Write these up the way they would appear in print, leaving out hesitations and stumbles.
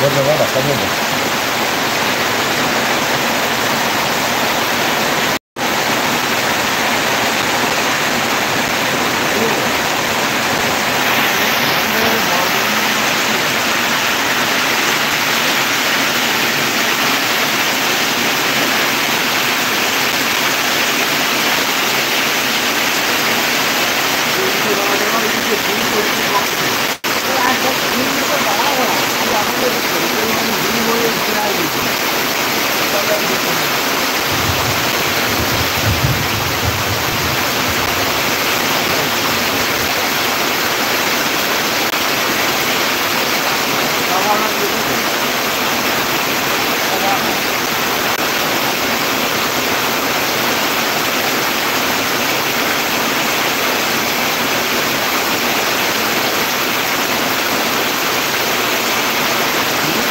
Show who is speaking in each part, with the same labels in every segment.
Speaker 1: guarda, sta bene.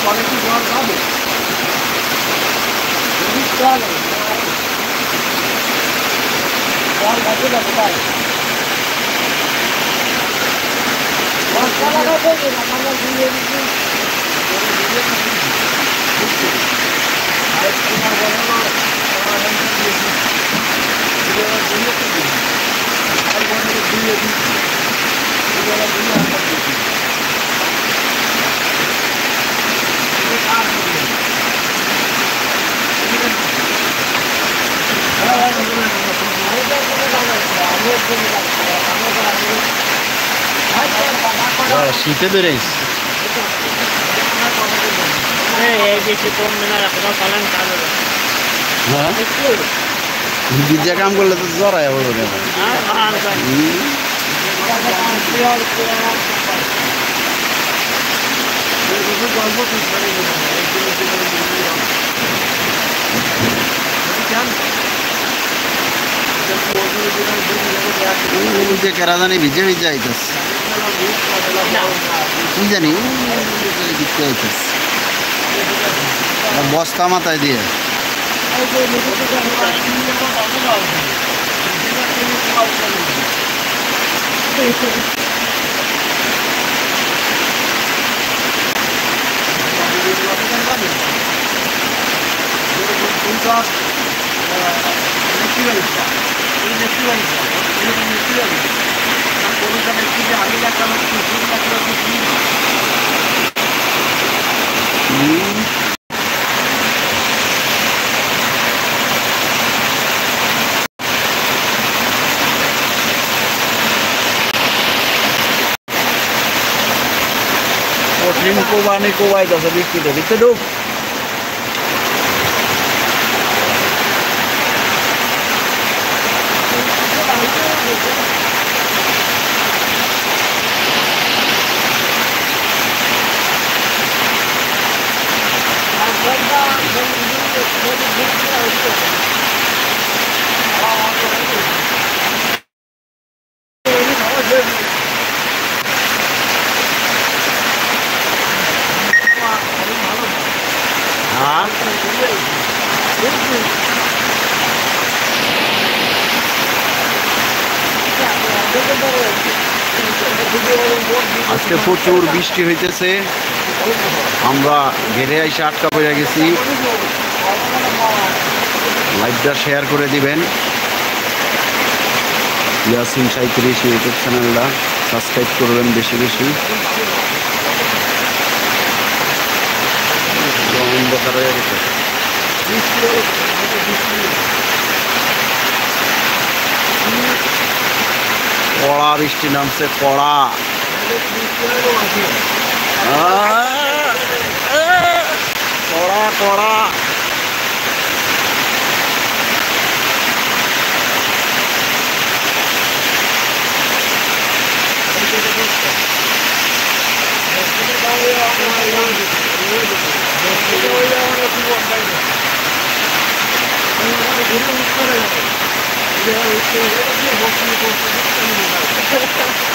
Speaker 2: Quality jog হবে জিনিস চলে জল বাজে যাবে ভাই বর্ষা লাগাতে গেলে আমরা দিয়ে দিচ্ছি আর তোমার বললো রেন্টাল দিয়েছি এবার দিয়ে দিচ্ছি আর বললো দিয়ে দিচ্ছি এবার দিয়ে আমরা দিচ্ছি
Speaker 1: শীতে বেড়েছে বিদ্যা কাম করলে তো জড়ায় বলবো যে কেরা জানি ভিজে ভিজে আইতেছে কি জানি ভিজে আইতেছে বস্তা মাথায় দিয়ে কঠিন কোবানি কোবাইতেছে বৃষ্টিতে ভিতরে ঢুক আজকে প্রচুর বৃষ্টি হইতেছে আমরা ঘেরে এসে আটকা পড়ে গেছি লাইভটা শেয়ার করে দিবেন ইয়াসিন 37 ইউটিউব চ্যানেলটা সাবস্ক্রাইব করবেন বেশি বেশি অন্ধকার হয়ে গেছে কড়া বৃষ্টি নামছে কড়া কড়া কড়া
Speaker 2: Thank you.